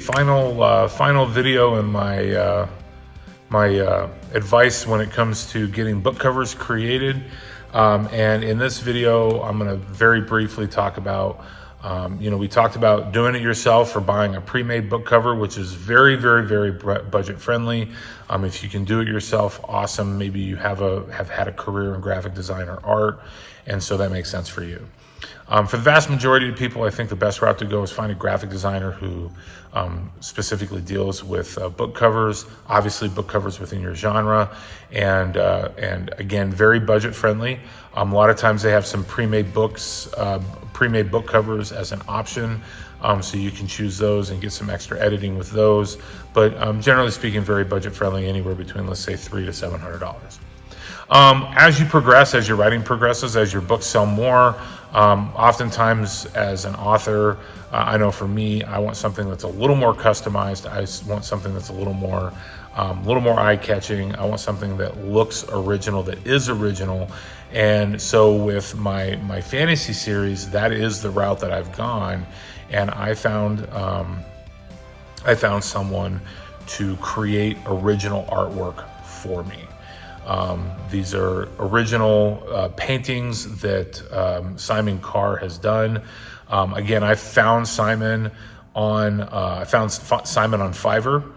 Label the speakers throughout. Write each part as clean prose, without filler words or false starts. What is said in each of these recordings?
Speaker 1: final video in my advice when it comes to getting book covers created. And in this video, I'm going to very briefly talk about, we talked about doing it yourself or buying a pre-made book cover, which is very, very, very budget friendly. If you can do it yourself, awesome. Maybe you have had a career in graphic design or art, and so that makes sense for you. For the vast majority of people, I think the best route to go is find a graphic designer who specifically deals with book covers, obviously book covers within your genre, and again, very budget friendly. A lot of times they have some pre-made books, pre-made book covers as an option, so you can choose those and get some extra editing with those. But generally speaking, very budget friendly, anywhere between, let's say, $300 to $700. As you progress, as your writing progresses, as your books sell more, oftentimes as an author, I know for me, I want something that's a little more customized. I want something that's a little more eye-catching. I want something that looks original, that is original. And so with my fantasy series, that is the route that I've gone. And I found someone to create original artwork for me. These are original paintings that Simon Carr has done. Again, I found Simon on Fiverr.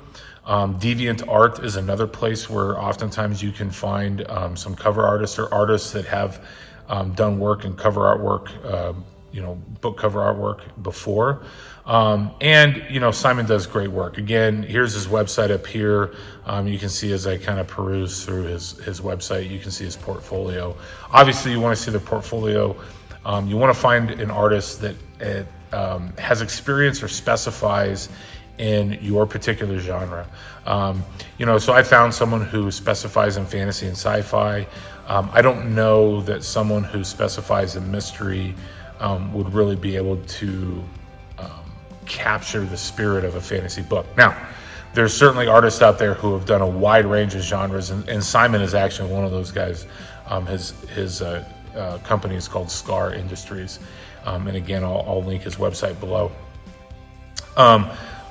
Speaker 1: DeviantArt is another place where oftentimes you can find some cover artists or artists that have done work in cover artwork, book cover artwork before. And Simon does great work. Again, here's his website up here. You can see as I kind of peruse through his website, you can see his portfolio. Obviously, you want to see the portfolio. You want to find an artist that has experience or specifies in your particular genre. So I found someone who specifies in fantasy and sci-fi. I don't know that someone who specifies in mystery would really be able to capture the spirit of a fantasy book. Now, there's certainly artists out there who have done a wide range of genres, and Simon is actually one of those guys. His company is called SCARR Industries, and again, I'll link his website below.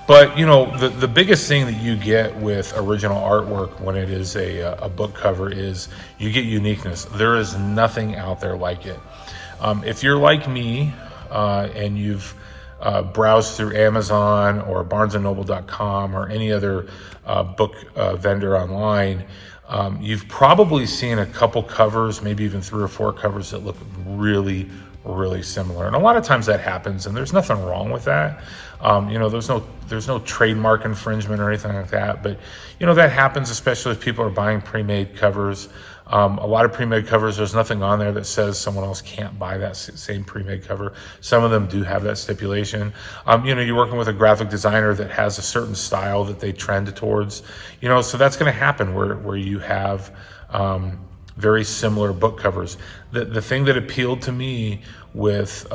Speaker 1: But the biggest thing that you get with original artwork when it is a book cover is you get uniqueness. There is nothing out there like it. If you're like me and you've browsed through Amazon or BarnesandNoble.com or any other book vendor online, you've probably seen a couple covers, maybe even 3 or 4 covers that look really, really similar. And a lot of times that happens, and there's nothing wrong with that. There's no trademark infringement or anything like that, but that happens, especially if people are buying pre-made covers. A lot of pre-made covers, there's nothing on there that says someone else can't buy that same pre-made cover. Some of them do have that stipulation. You're working with a graphic designer that has a certain style that they trend towards, so that's going to happen where you have very similar book covers. The thing that appealed to me with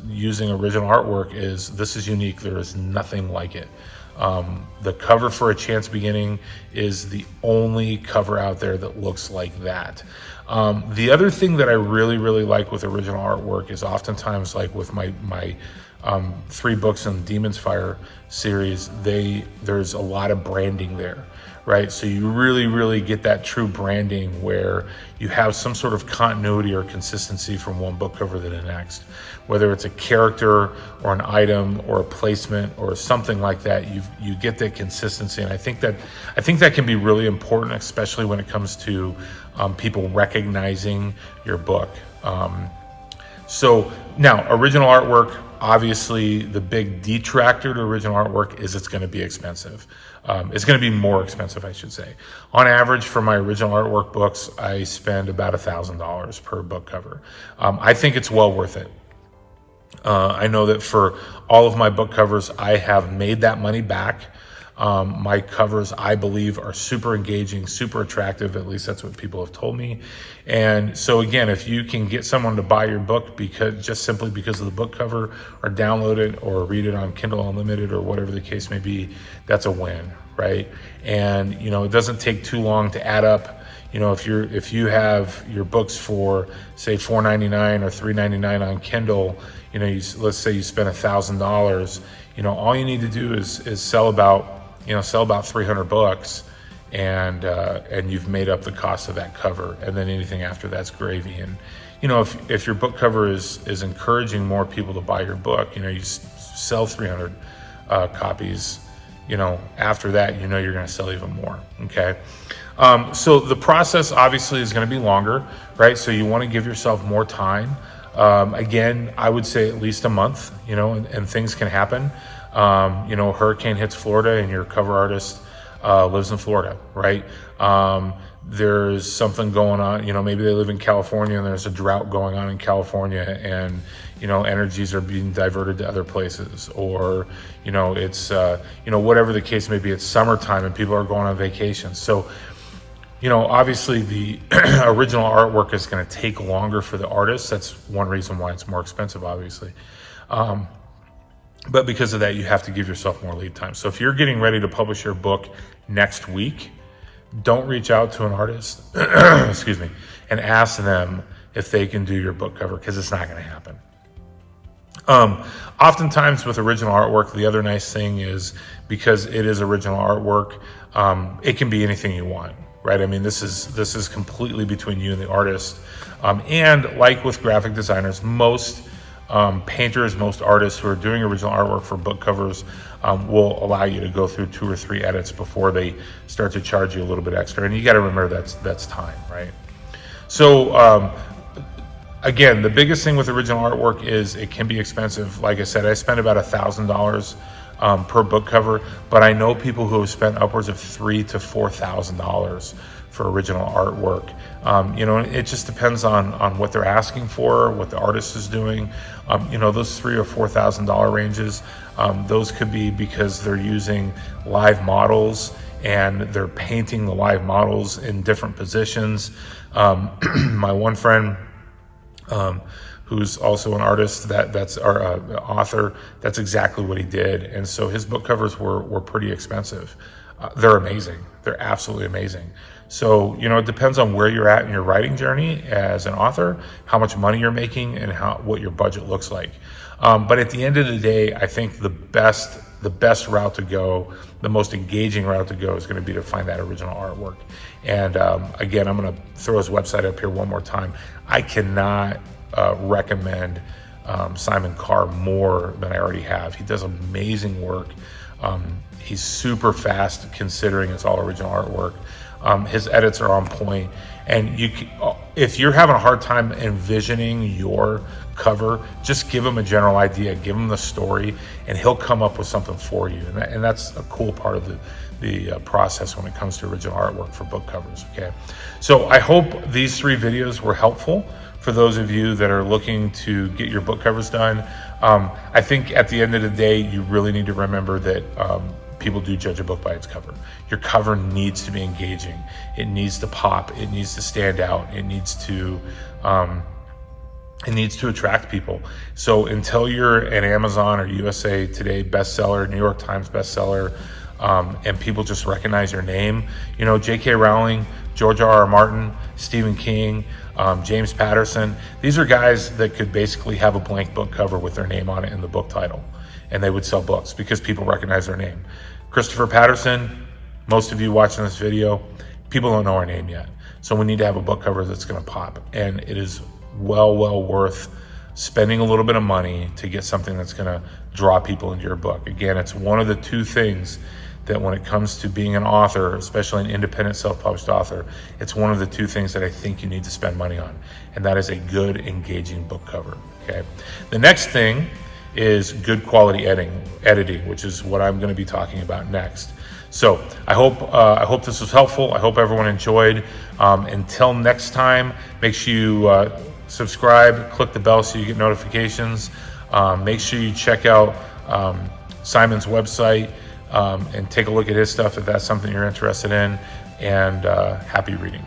Speaker 1: using original artwork is this is unique. There is nothing like it. The cover for A Chance Beginning is the only cover out there that looks like that. The other thing that I really, really like with original artwork is oftentimes, like with my 3 books in Demon's Fire series, there's a lot of branding there, right? So you really, really get that true branding where you have some sort of continuity or consistency from one book cover to the next. Whether it's a character or an item or a placement or something like that, you get that consistency, and I think that can be really important, especially when it comes to people recognizing your book. So now, original artwork. Obviously, the big detractor to original artwork is it's going to be expensive. It's going to be more expensive, I should say. On average, for my original artwork books, I spend about $1,000 per book cover. I think it's well worth it. I know that for all of my book covers, I have made that money back. My covers, I believe, are super engaging, super attractive. At least that's what people have told me. And so again, if you can get someone to buy your book simply because of the book cover, or download it or read it on Kindle Unlimited or whatever the case may be, that's a win, right? And it doesn't take too long to add up. If you have your books for say $4.99 or $3.99 on Kindle, let's say you spend $1,000. all you need to do is sell about 300 books, and you've made up the cost of that cover, and then anything after that's gravy. And if your book cover is encouraging more people to buy your book, you sell 300 copies, after that, you're going to sell even more. Okay. So the process obviously is going to be longer, right? So you want to give yourself more time. Again, I would say at least a month, and things can happen. Hurricane hits Florida and your cover artist lives in Florida, right? There's something going on, maybe they live in California and there's a drought going on in California, and energies are being diverted to other places, or it's whatever the case may be, it's summertime and people are going on vacation. So obviously the original artwork is going to take longer for the artist. That's one reason why it's more expensive, obviously. But because of that, you have to give yourself more lead time. So if you're getting ready to publish your book next week, don't reach out to an artist, excuse me, and ask them if they can do your book cover, because it's not going to happen. Oftentimes with original artwork, the other nice thing is, because it is original artwork, it can be anything you want, right? I mean, this is completely between you and the artist. And like with graphic designers, most painters, most artists who are doing original artwork for book covers will allow you to go through 2 or 3 edits before they start to charge you a little bit extra. And you got to remember that's time, right? So again, the biggest thing with original artwork is it can be expensive. Like I said, I spend about $1,000 per book cover, but I know people who have spent upwards of $3,000 to $4,000 for original artwork. It just depends on what they're asking for, what the artist is doing. Those $3,000 or $4,000 ranges, those could be because they're using live models and they're painting the live models in different positions. My one friend, who's also an artist, that's our author, that's exactly what he did. And so his book covers were pretty expensive. They're amazing. They're absolutely amazing. So, it depends on where you're at in your writing journey as an author, how much money you're making, and what your budget looks like. But at the end of the day, I think the best route to go, the most engaging route to go, is going to be to find that original artwork. And again, I'm going to throw his website up here one more time. I cannot recommend Simon Carr more than I already have. He does amazing work. He's super fast considering it's all original artwork. His edits are on point. And if you're having a hard time envisioning your cover, just give him a general idea, give him the story, and he'll come up with something for you. And that's a cool part of the process when it comes to original artwork for book covers, okay? So I hope these 3 videos were helpful for those of you that are looking to get your book covers done. I think at the end of the day, you really need to remember that people do judge a book by its cover. Your cover needs to be engaging. It needs to pop. It needs to stand out. It needs to attract people. So until you're an Amazon or USA Today bestseller, New York Times bestseller, and people just recognize your name, J.K. Rowling, George R.R. Martin, Stephen King, James Patterson, these are guys that could basically have a blank book cover with their name on it in the book title, and they would sell books because people recognize their name. Christopher Patterson, most of you watching this video, people don't know our name yet. So we need to have a book cover that's going to pop. And it is well worth spending a little bit of money to get something that's going to draw people into your book. Again, it's one of the 2 things that when it comes to being an author, especially an independent self-published author, it's one of the 2 things that I think you need to spend money on. And that is a good, engaging book cover, okay? The next thing is good quality editing, which is what I'm going to be talking about next. So I hope this was helpful. I hope everyone enjoyed. Until next time, make sure you subscribe, click the bell so you get notifications. Make sure you check out Simon's website and take a look at his stuff if that's something you're interested in. And happy reading.